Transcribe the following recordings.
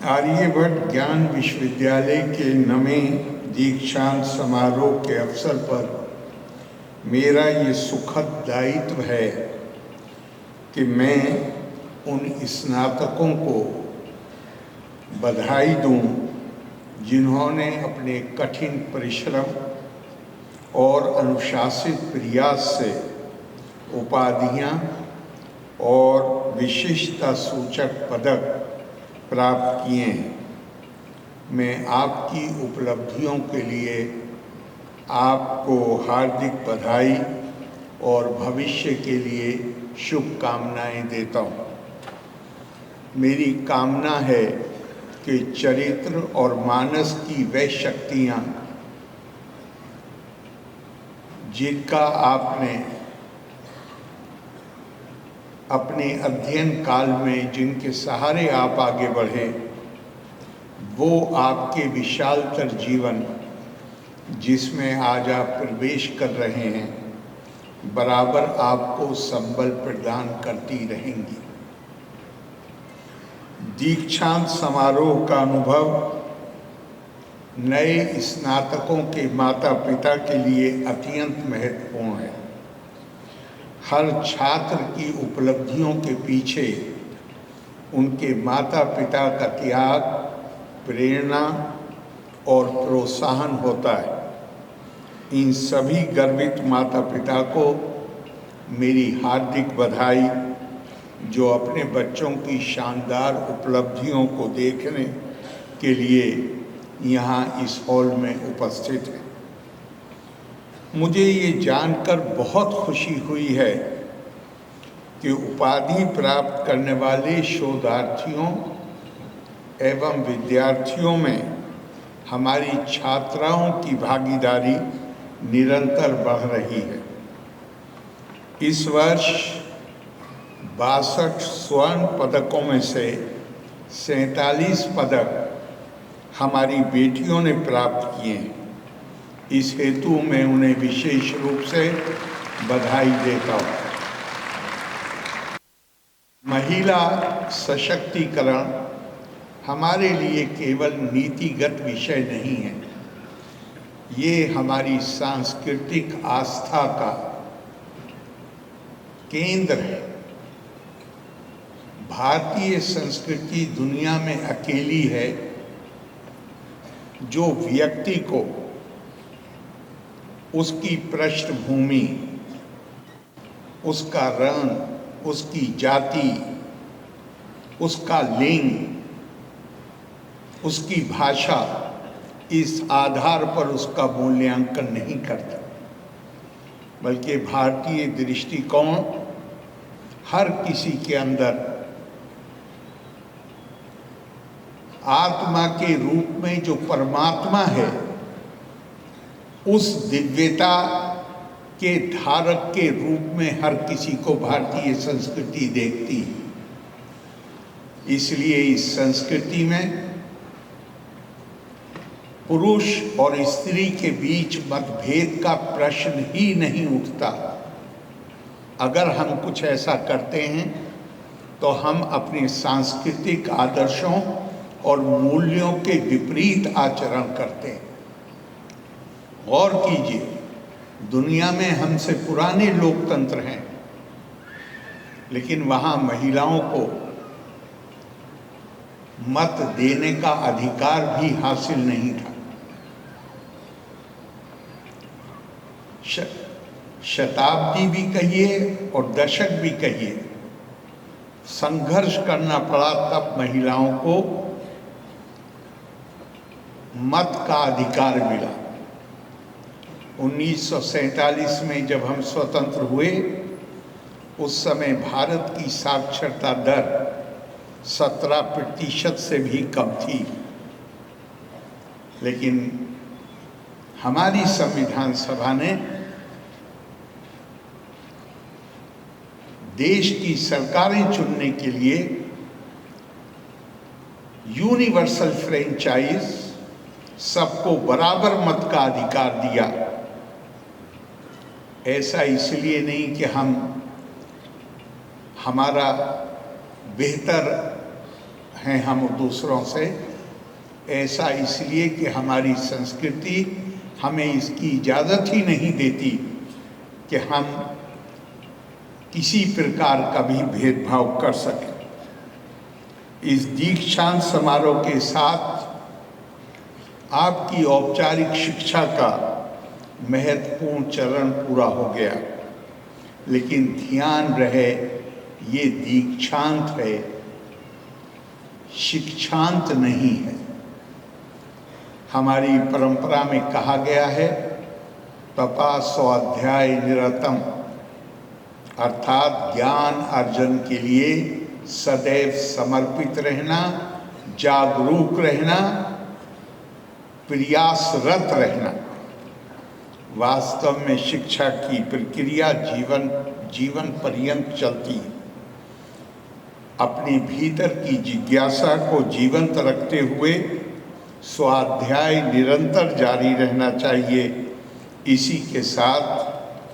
आर्यभट्ट ज्ञान विश्वविद्यालय के नवें दीक्षांत समारोह के अवसर पर मेरा ये सुखद दायित्व है कि मैं उन स्नातकों को बधाई दूं जिन्होंने अपने कठिन परिश्रम और अनुशासित प्रयास से उपाधियां और विशिष्टता सूचक पदक प्राप्त किए हैं। मैं आपकी उपलब्धियों के लिए आपको हार्दिक बधाई और भविष्य के लिए शुभकामनाएं देता हूँ। मेरी कामना है कि चरित्र और मानस की वह शक्तियाँ जिनका आपने अपने अध्ययन काल में जिनके सहारे आप आगे बढ़े, वो आपके विशालतर जीवन जिसमें आज आप प्रवेश कर रहे हैं, बराबर आपको संबल प्रदान करती रहेंगी। दीक्षांत समारोह का अनुभव नए स्नातकों के माता पिता के लिए अत्यंत महत्वपूर्ण है। हर छात्र की उपलब्धियों के पीछे उनके माता पिता का त्याग, प्रेरणा और प्रोत्साहन होता है। इन सभी गर्वित माता पिता को मेरी हार्दिक बधाई, जो अपने बच्चों की शानदार उपलब्धियों को देखने के लिए यहाँ इस हॉल में उपस्थित हैं। मुझे ये जानकर बहुत खुशी हुई है कि उपाधि प्राप्त करने वाले शोधार्थियों एवं विद्यार्थियों में हमारी छात्राओं की भागीदारी निरंतर बढ़ रही है। इस वर्ष 62 स्वर्ण पदकों में से 47 पदक हमारी बेटियों ने प्राप्त किए हैं। इस हेतु मैं उन्हें विशेष रूप से बधाई देता हूँ। महिला सशक्तिकरण हमारे लिए केवल नीतिगत विषय नहीं है, ये हमारी सांस्कृतिक आस्था का केंद्र है। भारतीय संस्कृति दुनिया में अकेली है जो व्यक्ति को उसकी पृष्ठभूमि, उसका रंग, उसकी जाति, उसका लिंग, उसकी भाषा, इस आधार पर उसका मूल्यांकन नहीं करता, बल्कि भारतीय दृष्टिकोण हर किसी के अंदर आत्मा के रूप में जो परमात्मा है, उस दिव्यता के धारक के रूप में हर किसी को भारतीय संस्कृति देखती है। इसलिए इस संस्कृति में पुरुष और स्त्री के बीच मतभेद का प्रश्न ही नहीं उठता। अगर हम कुछ ऐसा करते हैं तो हम अपने सांस्कृतिक आदर्शों और मूल्यों के विपरीत आचरण करते हैं। गौर कीजिए, दुनिया में हमसे पुराने लोकतंत्र हैं, लेकिन वहाँ महिलाओं को मत देने का अधिकार भी हासिल नहीं था। शताब्दी भी कहिए और दशक भी कहिए, संघर्ष करना पड़ा तब महिलाओं को मत का अधिकार मिला। 1947 में जब हम स्वतंत्र हुए, उस समय भारत की साक्षरता दर 17% से भी कम थी, लेकिन हमारी संविधान सभा ने देश की सरकारें चुनने के लिए यूनिवर्सल फ्रेंचाइज, सबको बराबर मत का अधिकार दिया। ऐसा इसलिए नहीं कि हमारा बेहतर हैं हम दूसरों से। ऐसा इसलिए कि हमारी संस्कृति हमें इसकी इजाज़त ही नहीं देती कि हम किसी प्रकार का भी भेदभाव कर सकें। इस दीक्षांत समारोह के साथ आपकी औपचारिक शिक्षा का महत्वपूर्ण चरण पूरा हो गया, लेकिन ध्यान रहे ये दीक्षांत है, शिक्षांत नहीं है। हमारी परंपरा में कहा गया है तपा स्वाध्याय निरतम, अर्थात ज्ञान अर्जन के लिए सदैव समर्पित रहना, जागरूक रहना, प्रयासरत रहना। वास्तव में शिक्षा की प्रक्रिया जीवन पर्यंत चलती है। अपने भीतर की जिज्ञासा को जीवंत रखते हुए स्वाध्याय निरंतर जारी रहना चाहिए। इसी के साथ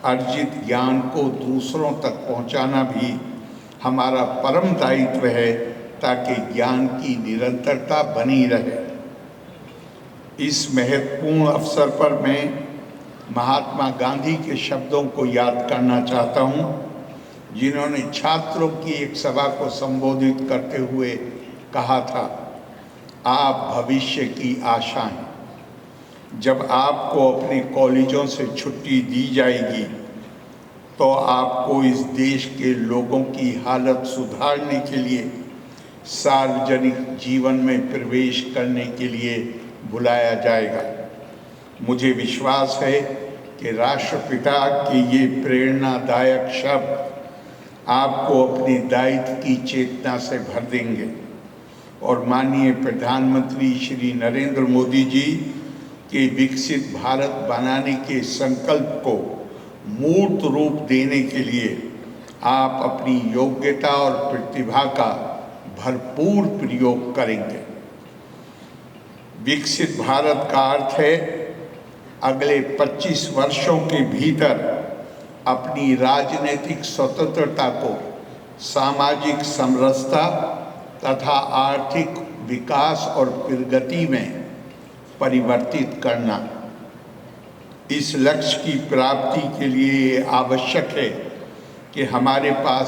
अर्जित ज्ञान को दूसरों तक पहुंचाना भी हमारा परम दायित्व है, ताकि ज्ञान की निरंतरता बनी रहे। इस महत्वपूर्ण अवसर पर मैं महात्मा गांधी के शब्दों को याद करना चाहता हूं, जिन्होंने छात्रों की एक सभा को संबोधित करते हुए कहा था, आप भविष्य की आशा हैं। जब आपको अपने कॉलेजों से छुट्टी दी जाएगी तो आपको इस देश के लोगों की हालत सुधारने के लिए सार्वजनिक जीवन में प्रवेश करने के लिए बुलाया जाएगा। मुझे विश्वास है कि राष्ट्रपिता के ये प्रेरणादायक शब्द आपको अपने दायित्व की चेतना से भर देंगे और माननीय प्रधानमंत्री श्री नरेंद्र मोदी जी के विकसित भारत बनाने के संकल्प को मूर्त रूप देने के लिए आप अपनी योग्यता और प्रतिभा का भरपूर प्रयोग करेंगे। विकसित भारत का अर्थ है अगले 25 वर्षों के भीतर अपनी राजनीतिक स्वतंत्रता को सामाजिक समरसता तथा आर्थिक विकास और प्रगति में परिवर्तित करना। इस लक्ष्य की प्राप्ति के लिए आवश्यक है कि हमारे पास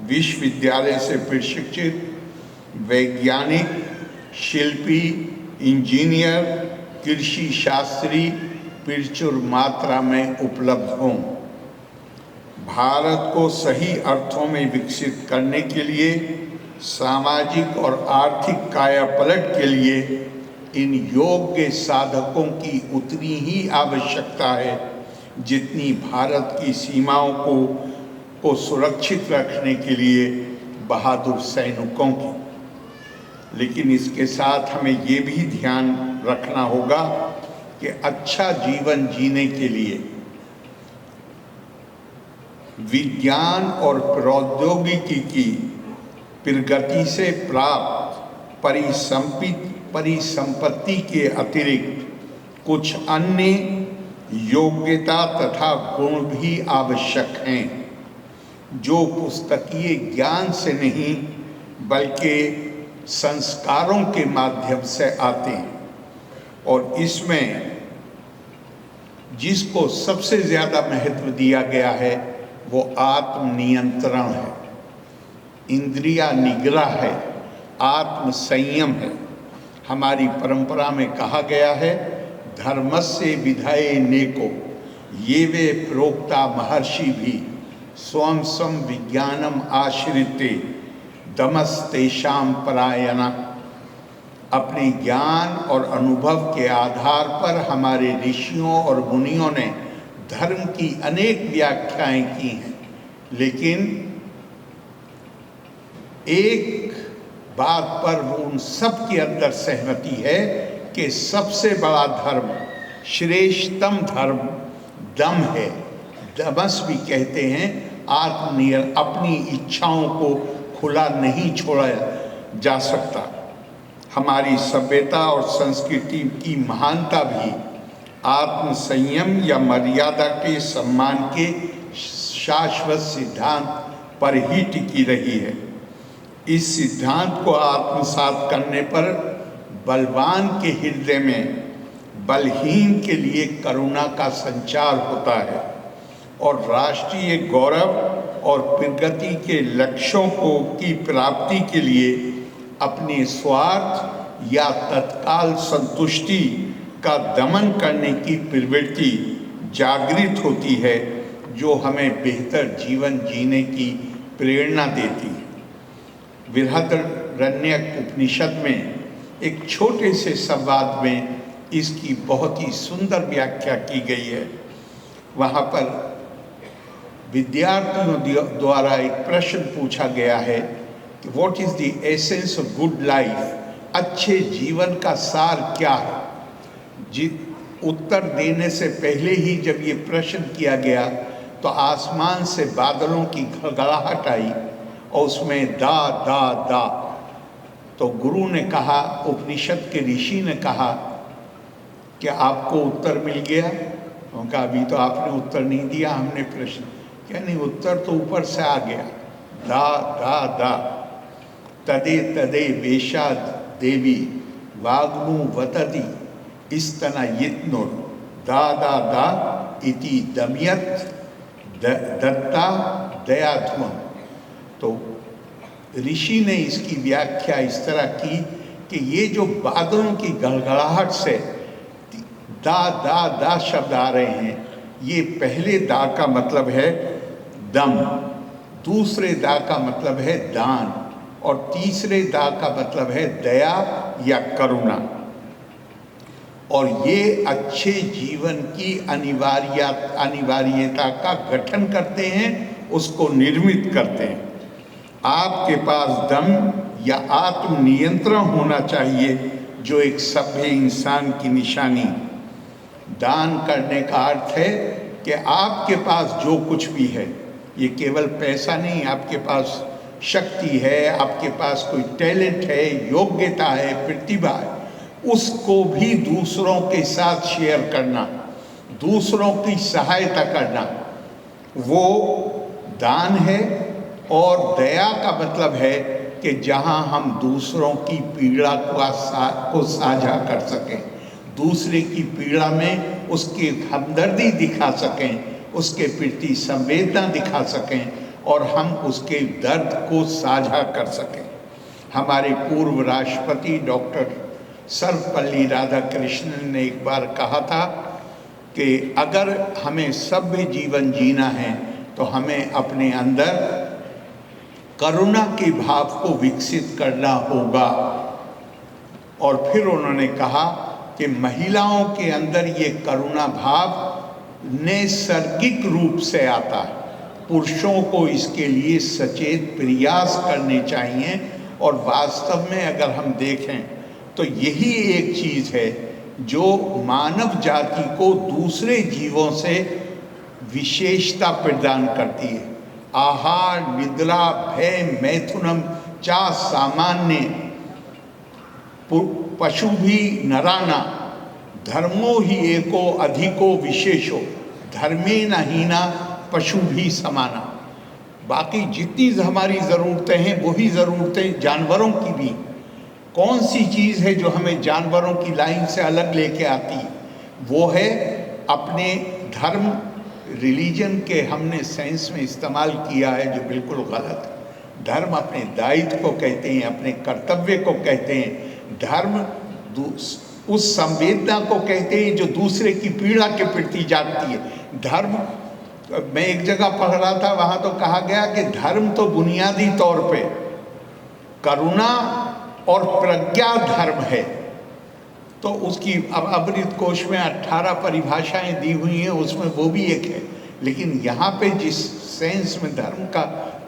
विश्वविद्यालय से प्रशिक्षित वैज्ञानिक, शिल्पी, इंजीनियर, कृषि शास्त्री प्रचुर मात्रा में उपलब्ध हों। भारत को सही अर्थों में विकसित करने के लिए सामाजिक और आर्थिक कायापलट के लिए इन योग्य साधकों की उतनी ही आवश्यकता है जितनी भारत की सीमाओं को सुरक्षित रखने के लिए बहादुर सैनिकों की। लेकिन इसके साथ हमें ये भी ध्यान रखना होगा कि अच्छा जीवन जीने के लिए विज्ञान और प्रौद्योगिकी की प्रगति से प्राप्त परिसंपत्ति के अतिरिक्त कुछ अन्य योग्यता तथा गुण भी आवश्यक हैं, जो पुस्तकीय ज्ञान से नहीं बल्कि संस्कारों के माध्यम से आते हैं। और इसमें जिसको सबसे ज़्यादा महत्व दिया गया है वो आत्मनियंत्रण है, इंद्रिया निग्रह है, आत्म संयम है। हमारी परंपरा में कहा गया है धर्मस्य विधये नेको ये वे प्रोक्ता महर्षि भी स्वं स्वं विज्ञानम आश्रिते दमस्तेषां परायणा। अपने ज्ञान और अनुभव के आधार पर हमारे ऋषियों और मुनियों ने धर्म की अनेक व्याख्याएं की हैं, लेकिन एक बात पर वो उन सब के अंदर सहमति है कि सबसे बड़ा धर्म, श्रेष्ठतम धर्म दम है। दमस भी कहते हैं अपनी इच्छाओं को खुला नहीं छोड़ा जा सकता। हमारी सभ्यता और संस्कृति की महानता भी आत्म संयम या मर्यादा के सम्मान के शाश्वत सिद्धांत पर ही टिकी रही है। इस सिद्धांत को आत्मसात करने पर बलवान के हृदय में बलहीन के लिए करुणा का संचार होता है और राष्ट्रीय गौरव और प्रगति के लक्ष्यों की प्राप्ति के लिए अपने स्वार्थ या तत्काल संतुष्टि का दमन करने की प्रवृत्ति जागृत होती है, जो हमें बेहतर जीवन जीने की प्रेरणा देती है। बृहदारण्यक उपनिषद में एक छोटे से संवाद में इसकी बहुत ही सुंदर व्याख्या की गई है। वहाँ पर विद्यार्थियों द्वारा एक प्रश्न पूछा गया है कि what is the essence of good life, अच्छे जीवन का सार क्या है। उत्तर देने से पहले ही जब ये प्रश्न किया गया तो आसमान से बादलों की घड़घड़ाहट आई और उसमें दा दा दा। तो गुरु ने कहा, उपनिषद के ऋषि ने कहा कि आपको उत्तर मिल गया। उनका अभी तो आपने उत्तर नहीं दिया, हमने प्रश्न क्या नहीं, उत्तर तो ऊपर से आ गया। दा दा दा तदे तदे वेशा देवी वाग्नु वतति इस्तना यत्नुर दा दा दा इति दमयत दत्ता दयाध्वम। तो ऋषि ने इसकी व्याख्या इस तरह की कि ये जो बादलों की गड़गड़ाहट से दा दा दा शब्द आ रहे हैं, ये पहले दा का मतलब है दम, दूसरे दा का मतलब है दान और तीसरे दा का मतलब है दया या करुणा। और ये अच्छे जीवन की अनिवार्यता का गठन करते हैं, उसको निर्मित करते हैं। आपके पास दम या आत्म नियंत्रण होना चाहिए, जो एक सभ्य इंसान की निशानी। दान करने का अर्थ है कि आपके पास जो कुछ भी है, ये केवल पैसा नहीं, आपके पास शक्ति है, आपके पास कोई टैलेंट है, योग्यता है, प्रतिभा है, उसको भी दूसरों के साथ शेयर करना, दूसरों की सहायता करना, वो दान है। और दया का मतलब है कि जहाँ हम दूसरों की पीड़ा को साझा कर सकें, दूसरे की पीड़ा में उसकी हमदर्दी दिखा सकें, उसके प्रति संवेदना दिखा सकें और हम उसके दर्द को साझा कर सकें। हमारे पूर्व राष्ट्रपति डॉक्टर सर्वपल्ली राधाकृष्णन ने एक बार कहा था कि अगर हमें सभ्य जीवन जीना है तो हमें अपने अंदर करुणा के भाव को विकसित करना होगा। और फिर उन्होंने कहा कि महिलाओं के अंदर ये करुणा भाव नैसर्गिक रूप से आता है, पुरुषों को इसके लिए सचेत प्रयास करने चाहिए। और वास्तव में अगर हम देखें तो यही एक चीज़ है जो मानव जाति को दूसरे जीवों से विशेषता प्रदान करती है। आहार निद्रा भय मैथुनम चा सामान्य पशु भी नराना धर्मो ही एको अधिको विशेषो धर्मे न हीना पशु भी समाना। बाकी जितनी हमारी ज़रूरतें हैं वही ज़रूरतें जानवरों की भी। कौन सी चीज़ है जो हमें जानवरों की लाइन से अलग लेके आती है? वो है अपने धर्म, रिलीजन के हमने सेंस में इस्तेमाल किया है जो बिल्कुल गलत है। धर्म अपने दायित्व को कहते हैं, अपने कर्तव्य को कहते हैं। धर्म उस संवेदना को कहते हैं जो दूसरे की पीड़ा के प्रति जागती है। धर्म, मैं एक जगह पढ़ रहा था, वहाँ तो कहा गया कि धर्म तो बुनियादी तौर पे करुणा और प्रज्ञा धर्म है। तो उसकी अब अमृत कोश में 18 परिभाषाएं दी हुई हैं, उसमें वो भी एक है। लेकिन यहाँ पे जिस सेंस में धर्म का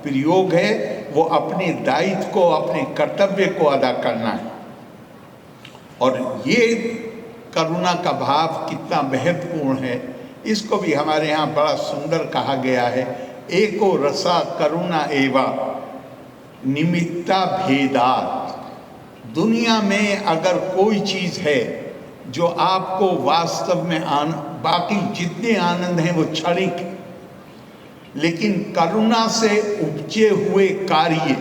प्रयोग है वो अपने दायित्व को, अपने कर्तव्य को अदा करना है। और ये करुणा का भाव कितना महत्वपूर्ण है, इसको भी हमारे यहाँ बड़ा सुंदर कहा गया है। एको रसा करुणा एवा निमित्ता भेदात। दुनिया में अगर कोई चीज़ है जो आपको वास्तव में बाकी जितने आनंद हैं वो क्षणिक है, लेकिन करुणा से उपजे हुए कार्य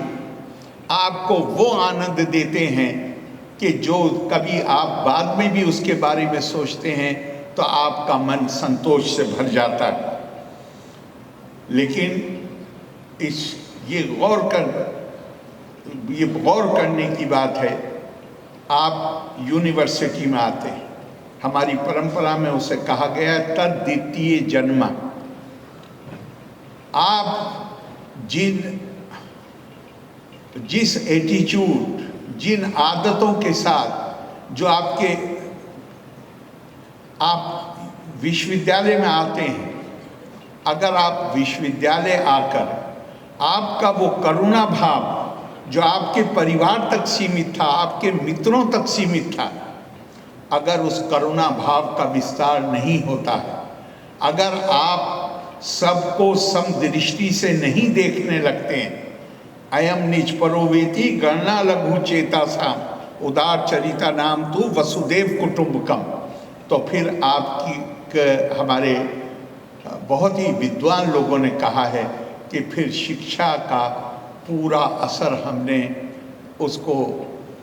आपको वो आनंद देते हैं कि जो कभी आप बाद में भी उसके बारे में सोचते हैं तो आपका मन संतोष से भर जाता है। लेकिन ये गौर करने की बात है, आप यूनिवर्सिटी में आते हैं, हमारी परंपरा में उसे कहा गया है तद्वितीय जन्म। आप जिस एटीट्यूड, जिन आदतों के साथ जो आप विश्वविद्यालय में आते हैं, अगर आप विश्वविद्यालय आकर आपका वो करुणा भाव जो आपके परिवार तक सीमित था, आपके मित्रों तक सीमित था, अगर उस करुणा भाव का विस्तार नहीं होता है, अगर आप सबको समदृष्टि से नहीं देखने लगते हैं, अयम निज परोवेति गणना लघु चेता साम उदार चरिता नाम तू वसुदेव कुटुंबकम, तो फिर हमारे बहुत ही विद्वान लोगों ने कहा है कि फिर शिक्षा का पूरा असर हमने उसको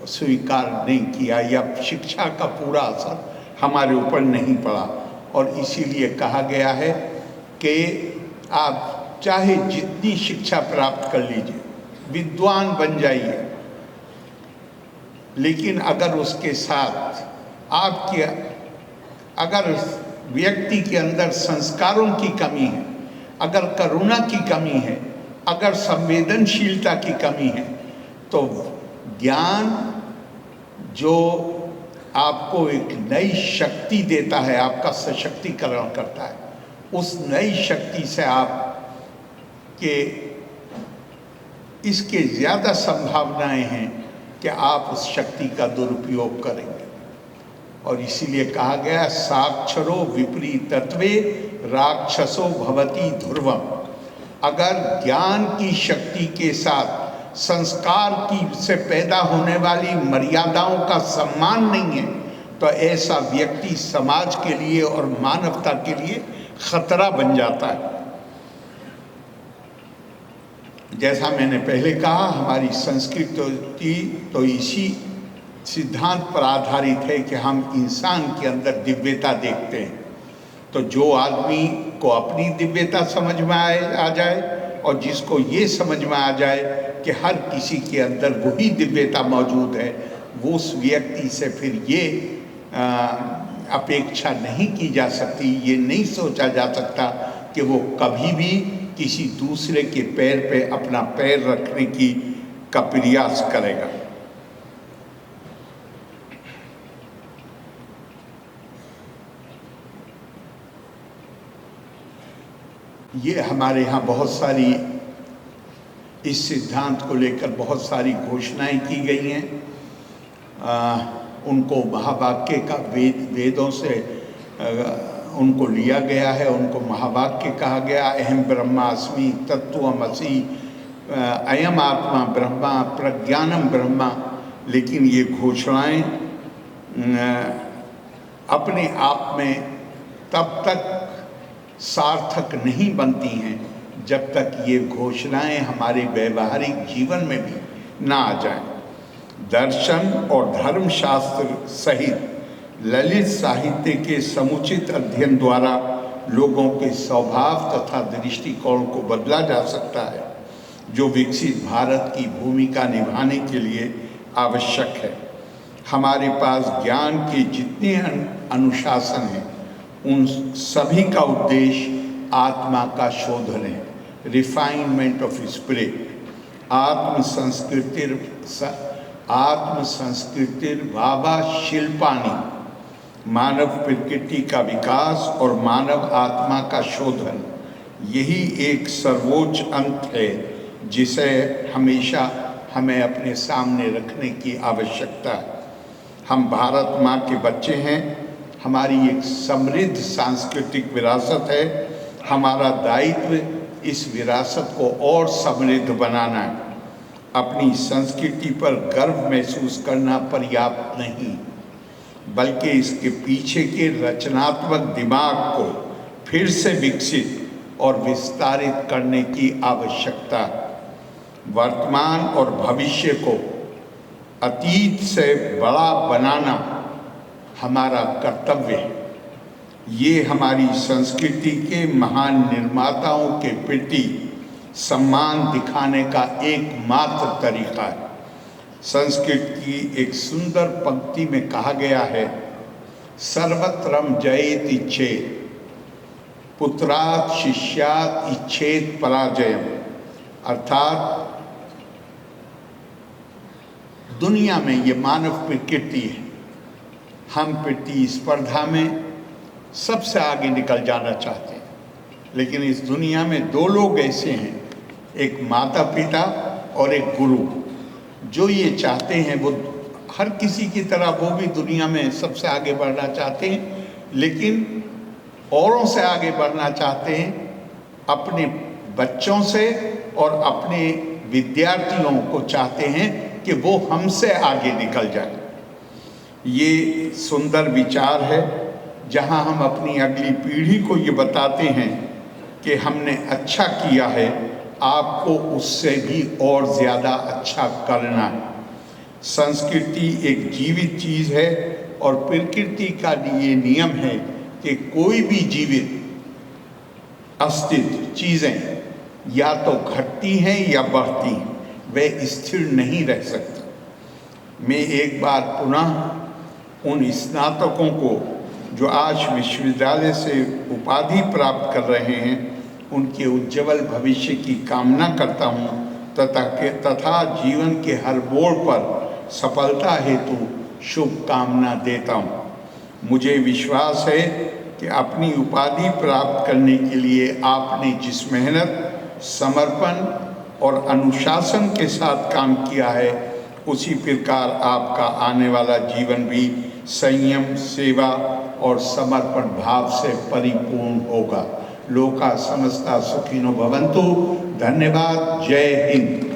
स्वीकार नहीं किया, या शिक्षा का पूरा असर हमारे ऊपर नहीं पड़ा। और इसीलिए कहा गया है कि आप चाहे जितनी शिक्षा प्राप्त कर लीजिए, विद्वान बन जाइए, लेकिन अगर उसके साथ अगर व्यक्ति के अंदर संस्कारों की कमी है, अगर करुणा की कमी है, अगर संवेदनशीलता की कमी है, तो ज्ञान जो आपको एक नई शक्ति देता है, आपका सशक्तिकरण करता है, उस नई शक्ति से इसके ज़्यादा संभावनाएं हैं कि आप उस शक्ति का दुरुपयोग करेंगे। और इसीलिए कहा गया साक्षरो विपरीतत्वे राक्षसो भवति ध्रुवम। अगर ज्ञान की शक्ति के साथ संस्कार से पैदा होने वाली मर्यादाओं का सम्मान नहीं है, तो ऐसा व्यक्ति समाज के लिए और मानवता के लिए खतरा बन जाता है। जैसा मैंने पहले कहा, हमारी संस्कृति तो इसी सिद्धांत पर आधारित है कि हम इंसान के अंदर दिव्यता देखते हैं। तो जो आदमी को अपनी दिव्यता समझ में आ जाए और जिसको ये समझ में आ जाए कि हर किसी के अंदर वही दिव्यता मौजूद है, वो उस व्यक्ति से फिर ये अपेक्षा नहीं की जा सकती, ये नहीं सोचा जा सकता कि वो कभी भी किसी दूसरे के पैर पे अपना पैर रखने का प्रयास करेगा। ये हमारे यहाँ बहुत सारी इस सिद्धांत को लेकर बहुत सारी घोषणाएं की गई हैं। उनको महावाक्य का वेदों से उनको लिया गया है, उनको महावाक्य कहा गया। अहम ब्रह्मास्मि तत्त्वमसि, अयम आत्मा ब्रह्मा प्रज्ञानम ब्रह्मा। लेकिन ये घोषणाएं अपने आप में तब तक सार्थक नहीं बनती हैं जब तक ये घोषणाएं हमारे व्यवहारिक जीवन में भी ना आ जाएं। दर्शन और धर्मशास्त्र सहित ललित साहित्य के समुचित अध्ययन द्वारा लोगों के स्वभाव तथा दृष्टिकोण को बदला जा सकता है, जो विकसित भारत की भूमिका निभाने के लिए आवश्यक है। हमारे पास ज्ञान के जितने अनुशासन हैं, उन सभी का उद्देश्य आत्मा का शोधन है, रिफाइनमेंट ऑफ स्पिरिट। आत्मसंस्कृतिर भावा शिल्पानी, मानव प्रकृति का विकास और मानव आत्मा का शोधन, यही एक सर्वोच्च अंत है जिसे हमेशा हमें अपने सामने रखने की आवश्यकता है। हम भारत माँ के बच्चे हैं, हमारी एक समृद्ध सांस्कृतिक विरासत है। हमारा दायित्व इस विरासत को और समृद्ध बनाना है। अपनी संस्कृति पर गर्व महसूस करना पर्याप्त नहीं, बल्कि इसके पीछे के रचनात्मक दिमाग को फिर से विकसित और विस्तारित करने की आवश्यकता है। वर्तमान और भविष्य को अतीत से बड़ा बनाना हमारा कर्तव्य है। ये हमारी संस्कृति के महान निर्माताओं के प्रति सम्मान दिखाने का एकमात्र तरीका है। संस्कृत की एक सुंदर पंक्ति में कहा गया है, सर्वत्रम जयेत इच्छेत, पुत्रात् शिष्यात् इच्छेत पराजयम। अर्थात दुनिया में ये मानव प्रकृति है, हम प्रतिस्पर्धा में सबसे आगे निकल जाना चाहते हैं, लेकिन इस दुनिया में दो लोग ऐसे हैं, एक माता पिता और एक गुरु, जो ये चाहते हैं वो हर किसी की तरह वो भी दुनिया में सबसे आगे बढ़ना चाहते हैं, लेकिन औरों से आगे बढ़ना चाहते हैं, अपने बच्चों से और अपने विद्यार्थियों को चाहते हैं कि वो हमसे आगे निकल जाए। ये सुंदर विचार है, जहां हम अपनी अगली पीढ़ी को ये बताते हैं कि हमने अच्छा किया है, आपको उससे भी और ज़्यादा अच्छा करना है। संस्कृति एक जीवित चीज़ है और प्रकृति का ये नियम है कि कोई भी जीवित अस्तित्व चीज़ें या तो घटती हैं या बढ़ती हैं, वे स्थिर नहीं रह सकती। मैं एक बार पुनः उन स्नातकों को जो आज विश्वविद्यालय से उपाधि प्राप्त कर रहे हैं, उनके उज्ज्वल भविष्य की कामना करता हूँ तथा जीवन के हर मोड़ पर सफलता हेतु शुभकामना देता हूँ। मुझे विश्वास है कि अपनी उपाधि प्राप्त करने के लिए आपने जिस मेहनत, समर्पण और अनुशासन के साथ काम किया है, उसी प्रकार आपका आने वाला जीवन भी संयम, सेवा और समर्पण भाव से परिपूर्ण होगा। लोका समस्ता सुखिनो भवन्तु। धन्यवाद। जय हिंद।